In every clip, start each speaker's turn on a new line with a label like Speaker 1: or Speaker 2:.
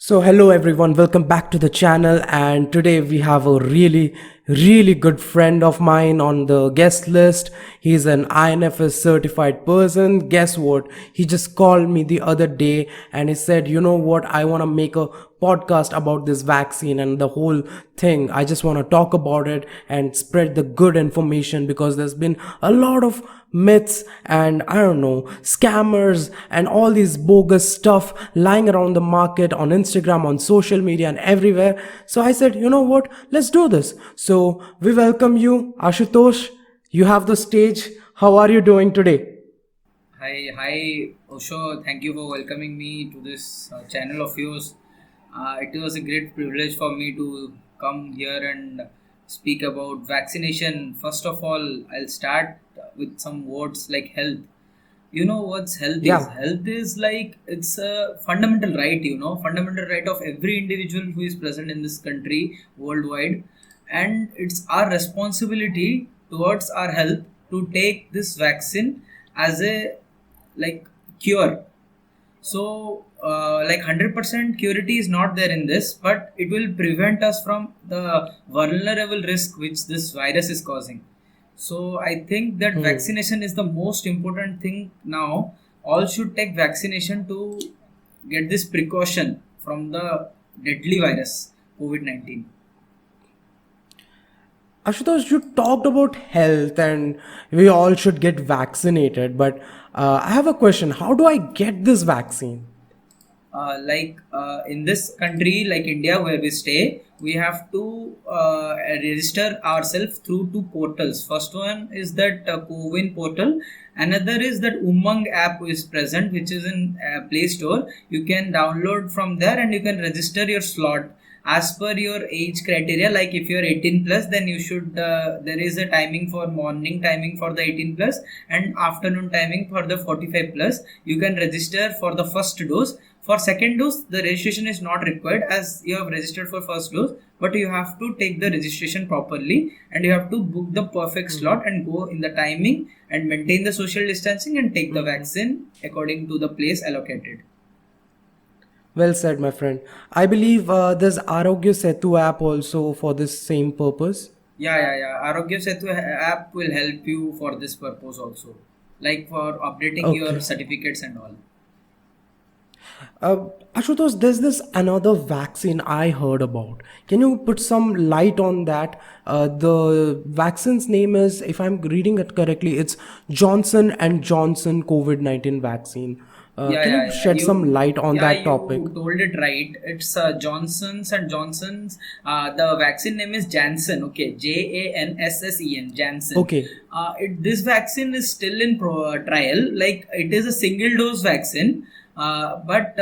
Speaker 1: Hello everyone, welcome back to the channel. And today we have a really good friend of mine on the guest list. He's an INFS certified person. Guess what? He just called me the other day and he said, you know what? I want to make a podcast about this vaccine and the whole thing. I just want to talk about it and spread the good information because there's been a lot of myths and I don't know, scammers and all these bogus stuff lying around the market on Instagram, on social media and everywhere. So I said, you know what, let's do this. So we welcome you, Ashutosh. You have the stage. How are you doing today?
Speaker 2: Hi, Osho. Thank you for welcoming me to this channel of yours. It was a great privilege for me to come here and speak about vaccination. First of all, I'll start with some words like health. You know what's health is?
Speaker 1: Yeah.
Speaker 2: Health is like it's a fundamental right, fundamental right of every individual who is present in this country worldwide. And it's our responsibility towards our health to take this vaccine as a like cure. So like 100% curity is not there in this, but it will prevent us from the vulnerable risk which this virus is causing. So I think that
Speaker 1: Hmm.
Speaker 2: vaccination is the most important thing now. All should take vaccination to get this precaution from the deadly virus COVID-19.
Speaker 1: Ashutosh, you talked about health and we all should get vaccinated, but I have a question. How do I get this vaccine?
Speaker 2: In this country like India where we stay, we have to register ourselves through two portals. First one is that CoWIN portal. Another is that Umang app is present, which is in Play Store. You can download from there and you can register your slot as per your age criteria. Like if you're 18 plus, then you should there is a timing for morning timing for the 18 plus and afternoon timing for the 45 plus. You can register for the first dose. For second dose, the registration is not required as you have registered for first dose, but you have to take the registration properly and you have to book the perfect slot and go in the timing and maintain the social distancing and take the vaccine according to the place allocated.
Speaker 1: Well said, my friend. I believe there's Arogya Setu app also for this same purpose.
Speaker 2: Yeah. Arogya Setu app will help you for this purpose also, like for updating your
Speaker 1: Okay.
Speaker 2: certificates and all.
Speaker 1: Ashutosh, there's this another vaccine I heard about. Can you put some light on that? The vaccine's name is, if I'm reading it correctly, it's Johnson and Johnson COVID-19 vaccine.
Speaker 2: Yeah,
Speaker 1: Can
Speaker 2: yeah,
Speaker 1: you
Speaker 2: yeah.
Speaker 1: shed some light on
Speaker 2: Yeah,
Speaker 1: that topic?
Speaker 2: you told it right. It's Johnson's and Johnson's. The vaccine name is Jansen. Okay, Janssen. Jansen.
Speaker 1: Okay.
Speaker 2: This vaccine is still in trial. Like it is a single dose vaccine, but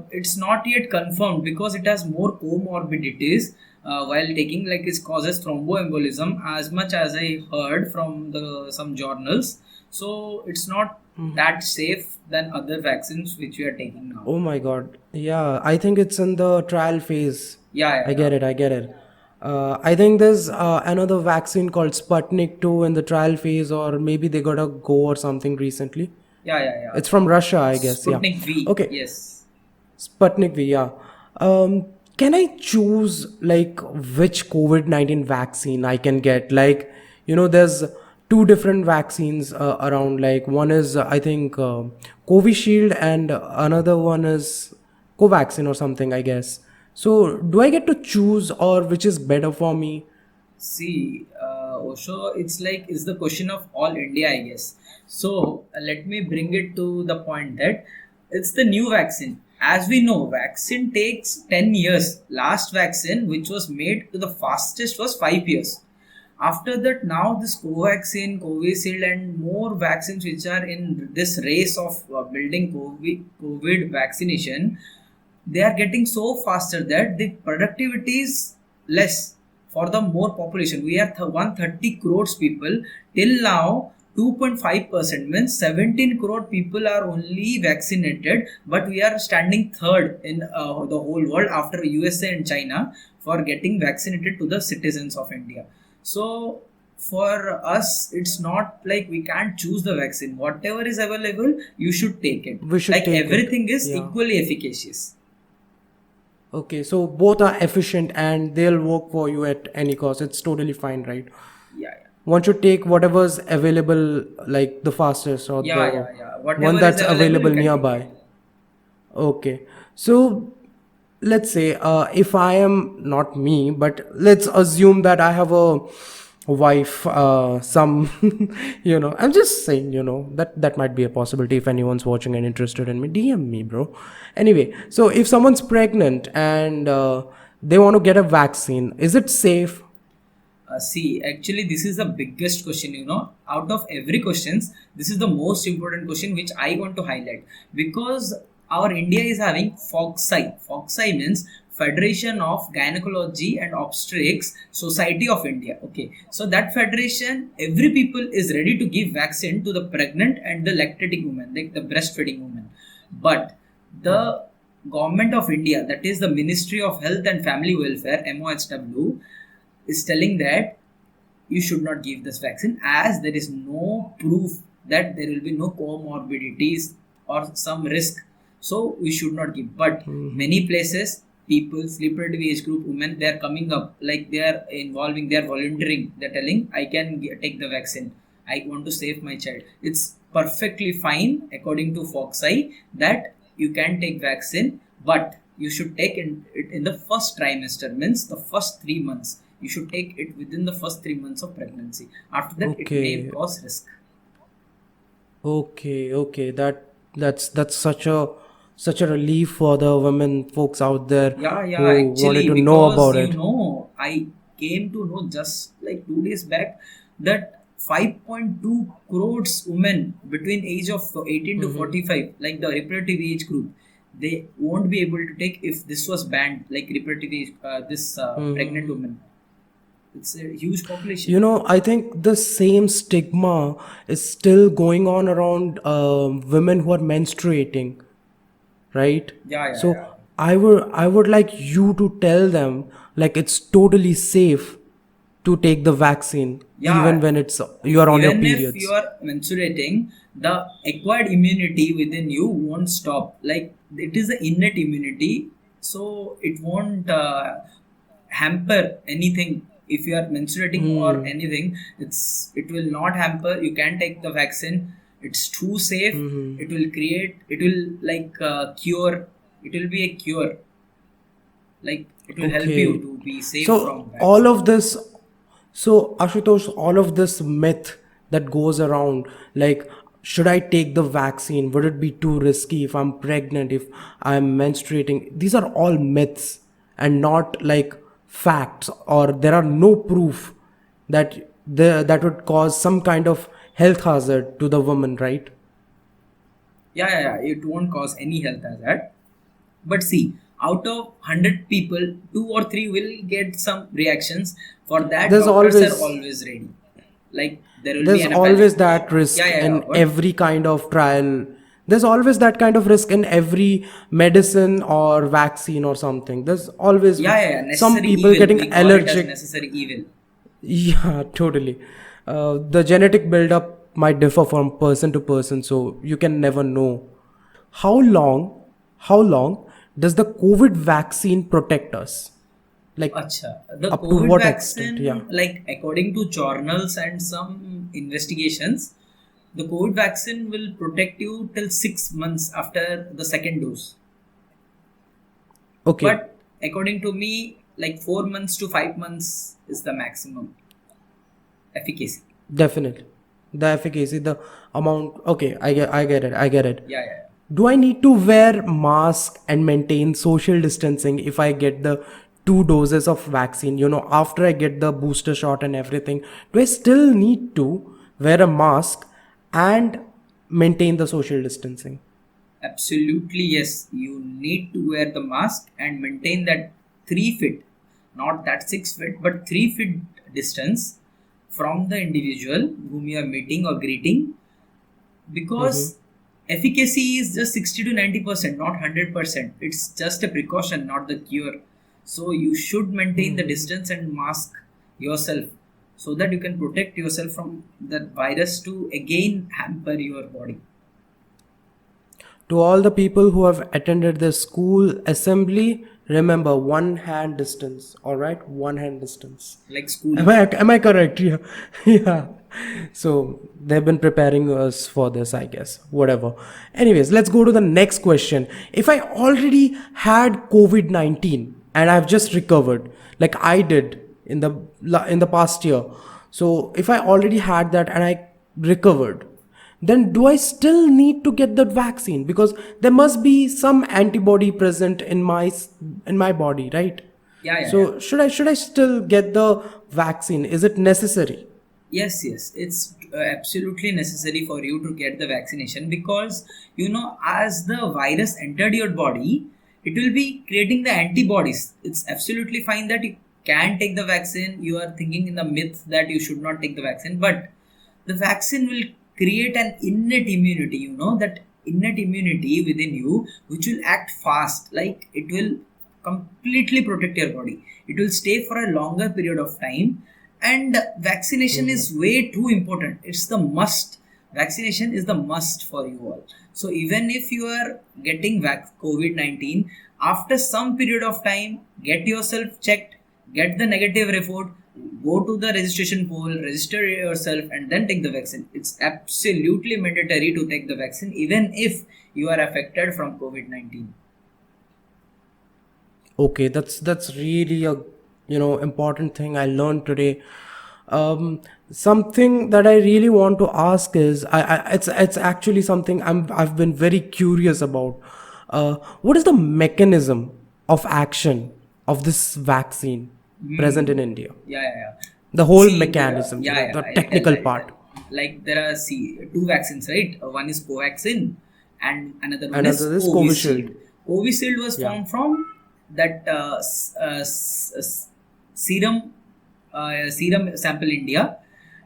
Speaker 2: it's not yet confirmed because it has more comorbidities. While taking, like it causes thromboembolism as much as I heard from the some journals. So it's not that safe than other vaccines which we are taking now.
Speaker 1: Oh my God. Yeah, I think it's in the trial phase.
Speaker 2: Yeah,
Speaker 1: I
Speaker 2: yeah,
Speaker 1: get it. I get it. I think there's another vaccine called Sputnik 2 in the trial phase, or maybe they got a go or something recently.
Speaker 2: yeah.
Speaker 1: It's from Russia, I guess. Yeah.
Speaker 2: Sputnik V,
Speaker 1: Okay.
Speaker 2: yes.
Speaker 1: Sputnik V, yeah. Can I choose like which COVID-19 vaccine I can get? Like, there's two different vaccines around. Like, one is, I think, Covishield, and another one is Covaxin or something, I guess. So, do I get to choose or which is better for me?
Speaker 2: See, Osho, it's the question of all India, I guess. So let me bring it to the point that it's the new vaccine. As we know, vaccine takes 10 years. Last vaccine, which was made to the fastest, was 5 years. After that, now this Covaxin, Covishield, and more vaccines which are in this race of building COVID vaccination, they are getting so faster that the productivity is less for the more population. We are 130 crores people till now. 2.5% means 17 crore people are only vaccinated, but we are standing third in the whole world after USA and China for getting vaccinated to the citizens of India. So for us, it's not like we can't choose the vaccine. Whatever is available, you should take it.
Speaker 1: We should
Speaker 2: Like
Speaker 1: take it.
Speaker 2: everything is
Speaker 1: Yeah.
Speaker 2: equally efficacious.
Speaker 1: Okay, so both are efficient and they'll work for you at any cost. It's totally fine, right?
Speaker 2: Yeah, yeah.
Speaker 1: One should take whatever's available, like the fastest or
Speaker 2: Yeah,
Speaker 1: the
Speaker 2: yeah, yeah.
Speaker 1: one
Speaker 2: Whatever is
Speaker 1: that's
Speaker 2: available,
Speaker 1: available
Speaker 2: you can take
Speaker 1: nearby.
Speaker 2: it.
Speaker 1: Okay. So let's say if I am not me, but let's assume that I have a wife, some, I'm just saying, that might be a possibility if anyone's watching and interested in me. DM me, bro. Anyway, so if someone's pregnant and they want to get a vaccine, is it safe?
Speaker 2: See, actually, this is the biggest question, Out of every questions, this is the most important question which I want to highlight because our India is having FOGSI. FOGSI means Federation of Gynecology and Obstetrics Society of India. Okay, so that federation, every people is ready to give vaccine to the pregnant and the lactating woman, like the breastfeeding woman. But the government of India, that is the Ministry of Health and Family Welfare, MOHW, is telling that you should not give this vaccine as there is no proof that there will be no comorbidities or some risk, so we should not give. But many places, people reproductive age group women, they are coming up, like they are involving, they are volunteering, they're telling I can take the vaccine, I want to save my child. It's perfectly fine according to FOXI that you can take vaccine, but you should take it in the first trimester, means the first 3 months. You should take it within the first 3 months of pregnancy. After that, it may
Speaker 1: Okay.
Speaker 2: cause risk.
Speaker 1: Okay. That's such a relief for the women folks out there
Speaker 2: Yeah,
Speaker 1: who wanted
Speaker 2: actually,
Speaker 1: to know
Speaker 2: because
Speaker 1: about it.
Speaker 2: I came to know just like 2 days back that 5.2 crores women between age of 18 to 45, like the reproductive age group, they won't be able to take if this was banned, like reproductive age, this pregnant women. It's a huge population.
Speaker 1: I think the same stigma is still going on around women who are menstruating, right?
Speaker 2: Yeah.
Speaker 1: So I would like you to tell them like it's totally safe to take the vaccine even
Speaker 2: Yeah,
Speaker 1: when it's you are on your
Speaker 2: even if you
Speaker 1: periods.
Speaker 2: are menstruating, the acquired immunity within you won't stop. Like it is the innate immunity, so it won't hamper anything. If you are menstruating or anything, it will not hamper. You can take the vaccine. It's too safe. It will create. It will like cure. It will be a cure. Like it will help you
Speaker 1: Okay.
Speaker 2: to be safe
Speaker 1: So
Speaker 2: from
Speaker 1: all
Speaker 2: vaccine.
Speaker 1: of this, so Ashutosh, all of this myth that goes around, like, should I take the vaccine? Would it be too risky if I'm pregnant, if I'm menstruating? These are all myths and not like facts, or there are no proof that would cause some kind of health hazard to the woman, right?
Speaker 2: Yeah. It won't cause any health hazard. But see, out of 100 people, two or three will get some reactions. For that,
Speaker 1: There's
Speaker 2: doctors are
Speaker 1: always
Speaker 2: always ready. Like there will be
Speaker 1: there's
Speaker 2: an a panic.
Speaker 1: always that
Speaker 2: Yeah,
Speaker 1: risk
Speaker 2: yeah, yeah.
Speaker 1: in
Speaker 2: What?
Speaker 1: every kind of trial. There's always that kind of risk in every medicine or vaccine or something. There's always
Speaker 2: Yeah.
Speaker 1: some
Speaker 2: Necessary
Speaker 1: people
Speaker 2: evil.
Speaker 1: getting
Speaker 2: We call it as
Speaker 1: allergic.
Speaker 2: necessary evil.
Speaker 1: Yeah, totally. The genetic buildup might differ from person to person, so you can never know. How long does the COVID vaccine protect us? Like,
Speaker 2: Acha. The
Speaker 1: up to
Speaker 2: COVID
Speaker 1: what extent? Yeah.
Speaker 2: vaccine, like according to journals and some investigations, the COVID vaccine will protect you till 6 months after the second dose.
Speaker 1: Okay.
Speaker 2: But according to me, like 4 months to 5 months is the maximum efficacy.
Speaker 1: Definitely. The efficacy, the amount. Okay, I get it. I get it.
Speaker 2: Yeah.
Speaker 1: Do I need to wear mask and maintain social distancing if I get the 2 doses of vaccine? After I get the booster shot and everything, do I still need to wear a mask and maintain the social distancing?
Speaker 2: Absolutely, yes. You need to wear the mask and maintain that 3 feet, not that 6 feet, but 3 feet distance from the individual whom you are meeting or greeting, because efficacy is just 60 to 90%, not 100%. It's just a precaution, not the cure. So you should maintain the distance and mask yourself so that you can protect yourself from that virus to again hamper your body.
Speaker 1: To all the people who have attended the school assembly, Remember, one hand distance. All right, one hand distance.
Speaker 2: Like school.
Speaker 1: Am I correct? Yeah, yeah. So they've been preparing us for this, I guess. Whatever. Anyways, let's go to the next question. If I already had COVID-19 and I've just recovered, like I did in the past year, so if I already had that and I recovered, then do I still need to get that vaccine? Because there must be some antibody present in my body, right?
Speaker 2: Yeah, yeah, yeah.
Speaker 1: So should I still get the vaccine? Is it necessary?
Speaker 2: Yes, yes, it's absolutely necessary for you to get the vaccination because as the virus entered your body, it will be creating the antibodies. It's absolutely fine that you can take the vaccine. You are thinking in the myth that you should not take the vaccine, but the vaccine will create an innate immunity. That innate immunity within you, which will act fast, like it will completely protect your body. It will stay for a longer period of time, and vaccination is way too important. It's the must. Vaccination is the must for you all. So even if you are getting COVID-19, after some period of time, get yourself checked, get the negative report, go to the registration pool, register yourself, and then take the vaccine. It's absolutely mandatory to take the vaccine even if you are affected from COVID-19.
Speaker 1: Okay, that's really a important thing I learned today. Something that I really want to ask is it's actually something I've been very curious about. What is the mechanism of action of this vaccine present in India?
Speaker 2: Yeah, yeah, yeah.
Speaker 1: The whole
Speaker 2: See,
Speaker 1: mechanism,
Speaker 2: yeah, yeah,
Speaker 1: the
Speaker 2: I'll
Speaker 1: technical
Speaker 2: tell.
Speaker 1: part.
Speaker 2: Like there are two vaccines, right? One is Covaxin, and another one is
Speaker 1: Another is
Speaker 2: Covishield.
Speaker 1: Covishield.
Speaker 2: Covishield was
Speaker 1: Yeah.
Speaker 2: formed from that serum serum sample India,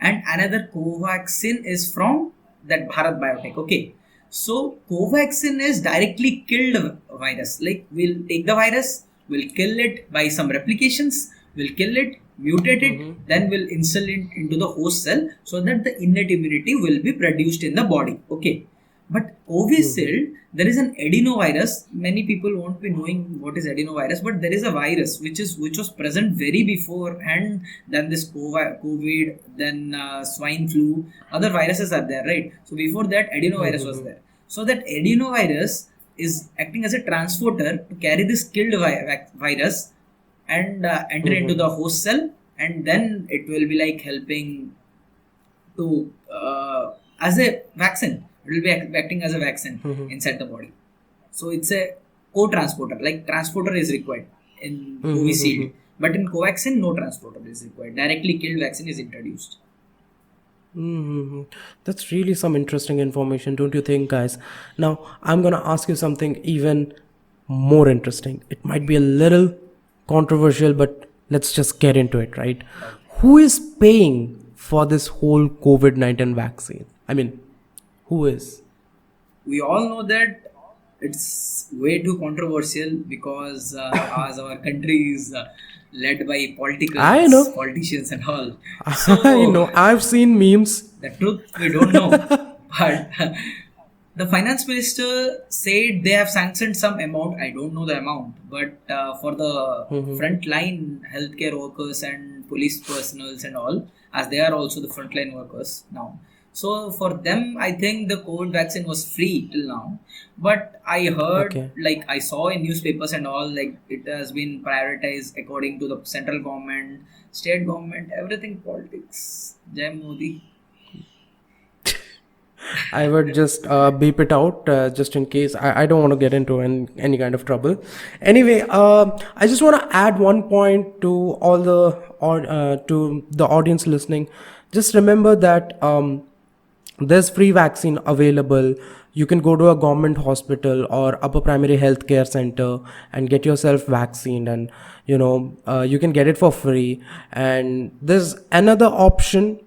Speaker 2: and another Covaxin is from that Bharat Biotech. Okay, so Covaxin is directly killed virus. Like we'll take the virus, we'll kill it by some replications, we'll kill it, mutate it, then we'll insert it into the host cell so that the innate immunity will be produced in the body. Okay, but Covishield, there is an adenovirus. Many people won't be knowing what is adenovirus, but there is a virus which was present very before, and then this COVID, then swine flu, other viruses are there, right? So before that, adenovirus was there. So that adenovirus is acting as a transporter to carry this killed virus and enter into the host cell, and then it will be like helping to as a vaccine. It will be acting as a vaccine inside the body. So it's a co-transporter. Like transporter is required in Covishield, but in Covaxin, no transporter is required. Directly killed vaccine is introduced.
Speaker 1: That's really some interesting information, don't you think, guys? Now, I'm gonna ask you something even more interesting. It might be a little controversial, but let's just get into it, right? Who is paying for this whole COVID-19 vaccine? I mean, who is?
Speaker 2: We all know that it's way too controversial because as our country is led by
Speaker 1: I know.
Speaker 2: politicians and all.
Speaker 1: I know. I've seen memes.
Speaker 2: The truth we don't know, but the finance minister said they have sanctioned some amount. I don't know the amount, but for the frontline healthcare workers and police personals and all, as they are also the frontline workers now. So for them, I think the COVID vaccine was free till now. But I heard,
Speaker 1: Okay.
Speaker 2: like I saw in newspapers and all, like it has been prioritized according to the central government, state government, everything politics. Jai Modi.
Speaker 1: I would just beep it out just in case. I don't want to get into any kind of trouble. Anyway, I just want to add one point to all to the audience listening. Just remember that there's free vaccine available. You can go to a government hospital or upper primary health care center and get yourself vaccinated, and you can get it for free. And there's another option.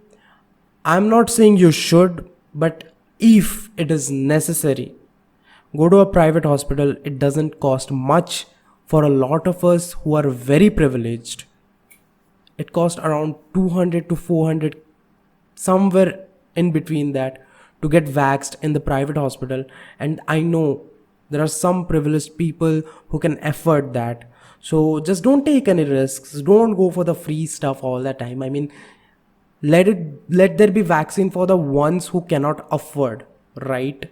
Speaker 1: I'm not saying you should, but if it is necessary, go to a private hospital. It doesn't cost much. For a lot of us who are very privileged, it costs around 200 to 400, somewhere in between that, to get vaxxed in the private hospital. And I know there are some privileged people who can afford that. So just don't take any risks. Don't go for the free stuff all the time. I mean, let there be vaccine for the ones who cannot afford, right?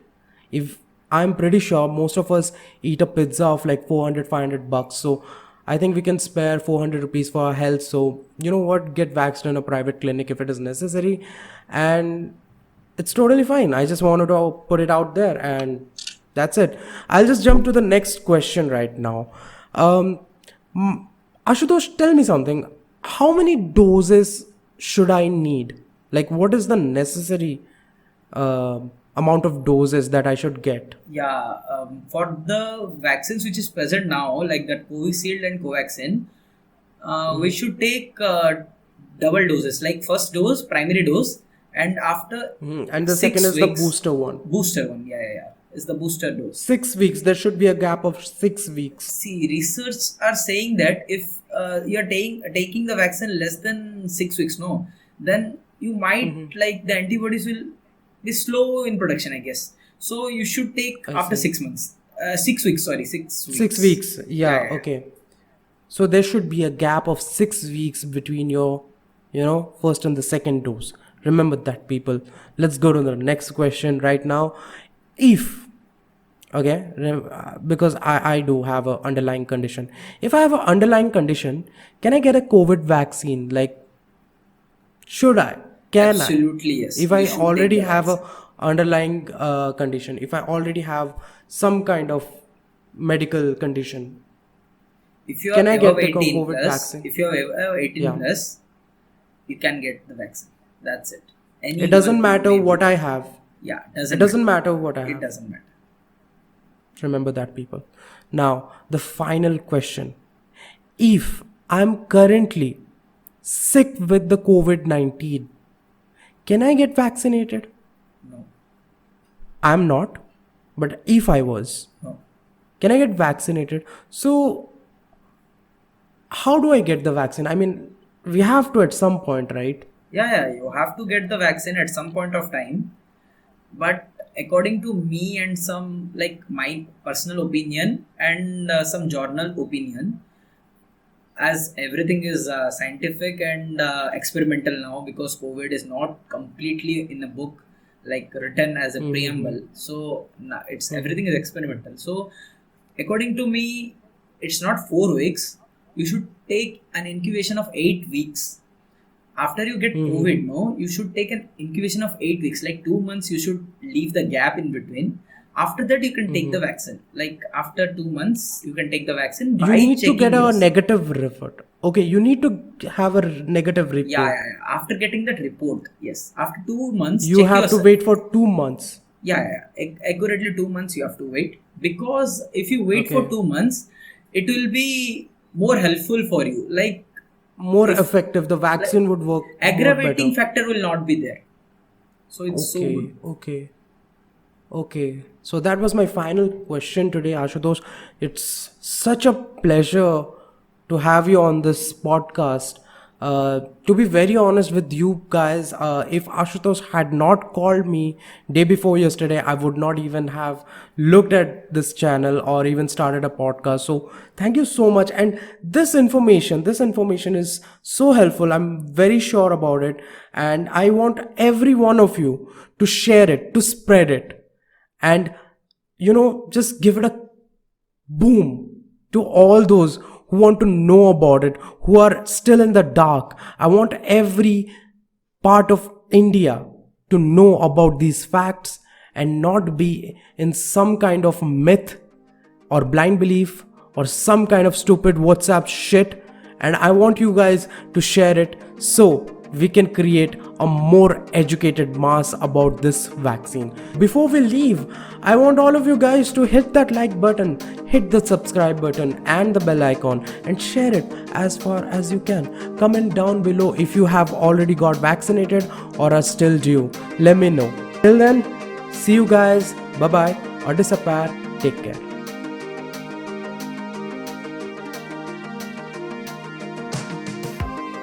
Speaker 1: If I'm pretty sure most of us eat a pizza of like 400-500 bucks, so I think we can spare 400 rupees for our health. So you know what, get vaccinated in a private clinic if it is necessary, and it's totally fine. I just wanted to put it out there, and that's it. I'll just jump to the next question right now. um Ashutosh, tell me something. How many doses should I need? Like, what is the necessary uh, amount of doses that I should get?
Speaker 2: Yeah, for the vaccines which is present now, like that Covishield and Covaxin, we should take double doses, like first dose, primary dose, and after
Speaker 1: And the second
Speaker 2: 6
Speaker 1: is the
Speaker 2: weeks,
Speaker 1: booster one.
Speaker 2: booster one. Yeah, is the booster dose.
Speaker 1: 6 weeks. There should be a gap of 6 weeks.
Speaker 2: See, research are saying that if you're taking the vaccine less than 6 weeks, no, then you might like the antibodies will be slow in production, I guess. So you should take
Speaker 1: I
Speaker 2: after
Speaker 1: see.
Speaker 2: 6 months, 6 weeks. Sorry, 6 weeks.
Speaker 1: 6 weeks. Yeah.
Speaker 2: Yeah.
Speaker 1: Okay. So there should be a gap of 6 weeks between your, first and the second dose. Remember that, people. Let's go to the next question right now. If, okay, because I do have a underlying condition. If I have an underlying condition, can I get a COVID vaccine? Like, should I? Can I?
Speaker 2: Absolutely, yes.
Speaker 1: If
Speaker 2: You
Speaker 1: I
Speaker 2: should
Speaker 1: already
Speaker 2: take the
Speaker 1: have a
Speaker 2: vaccine.
Speaker 1: underlying condition, if I already have some kind of medical condition,
Speaker 2: If you are
Speaker 1: can I
Speaker 2: above
Speaker 1: get the
Speaker 2: 18
Speaker 1: COVID
Speaker 2: plus,
Speaker 1: vaccine?
Speaker 2: if you are above 18
Speaker 1: Yeah.
Speaker 2: plus, you can get the vaccine. That's it. Any
Speaker 1: It doesn't
Speaker 2: human
Speaker 1: matter
Speaker 2: being may
Speaker 1: what
Speaker 2: be.
Speaker 1: I have.
Speaker 2: Yeah,
Speaker 1: It doesn't matter what I
Speaker 2: It
Speaker 1: have.
Speaker 2: doesn't matter.
Speaker 1: Remember that, people. Now, the final question. If I'm currently sick with the COVID-19, can I get vaccinated?
Speaker 2: No,
Speaker 1: I'm not, but if I was,
Speaker 2: no.
Speaker 1: can I get vaccinated? So, how do I get the vaccine? I mean, we have to at some point, right?
Speaker 2: Yeah, you have to get the vaccine at some point of time. But according to me and some like my personal opinion and some journal opinion, as everything is scientific and experimental now, because COVID is not completely in a book like written as a preamble. So it's everything is experimental. So according to me, it's not 4 weeks. You should take an incubation of 8 weeks. After you get COVID, no, you should take an incubation of 8 weeks, like 2 months. You should leave the gap in between. After that, you can take the vaccine. Like after 2 months, you can take the vaccine
Speaker 1: You
Speaker 2: by
Speaker 1: need to
Speaker 2: checking
Speaker 1: get a
Speaker 2: yourself.
Speaker 1: negative report. Okay, you need to have a negative report.
Speaker 2: Yeah. After getting that report, yes. After 2 months,
Speaker 1: You
Speaker 2: check
Speaker 1: have
Speaker 2: yourself.
Speaker 1: to wait for 2 months.
Speaker 2: Accurately 2 months you have to wait, because if you wait for
Speaker 1: Okay.
Speaker 2: 2 months, it will be more helpful for you. Like
Speaker 1: More
Speaker 2: if
Speaker 1: effective. The vaccine would work more
Speaker 2: aggravating
Speaker 1: better.
Speaker 2: factor will not be there. So it's so good.
Speaker 1: Okay. So that was my final question today, Ashutosh. It's such a pleasure to have you on this podcast. To be very honest with you guys, if Ashutosh had not called me day before yesterday, I would not even have looked at this channel or even started a podcast. So thank you so much. And this information is so helpful. I'm very sure about it. And I want every one of you to share it, to spread it. And just give it a boom to all those who want to know about it, who are still in the dark. I want every part of India to know about these facts and not be in some kind of myth or blind belief or some kind of stupid WhatsApp shit. And I want you guys to share it so we can create a more educated mass about this vaccine. Before we leave, I want all of you guys to hit that like button, hit the subscribe button and the bell icon, and share it as far as you can. Comment down below if you have already got vaccinated or are still due. Let me know. Till then, see you guys. Bye bye or disappear. Take care.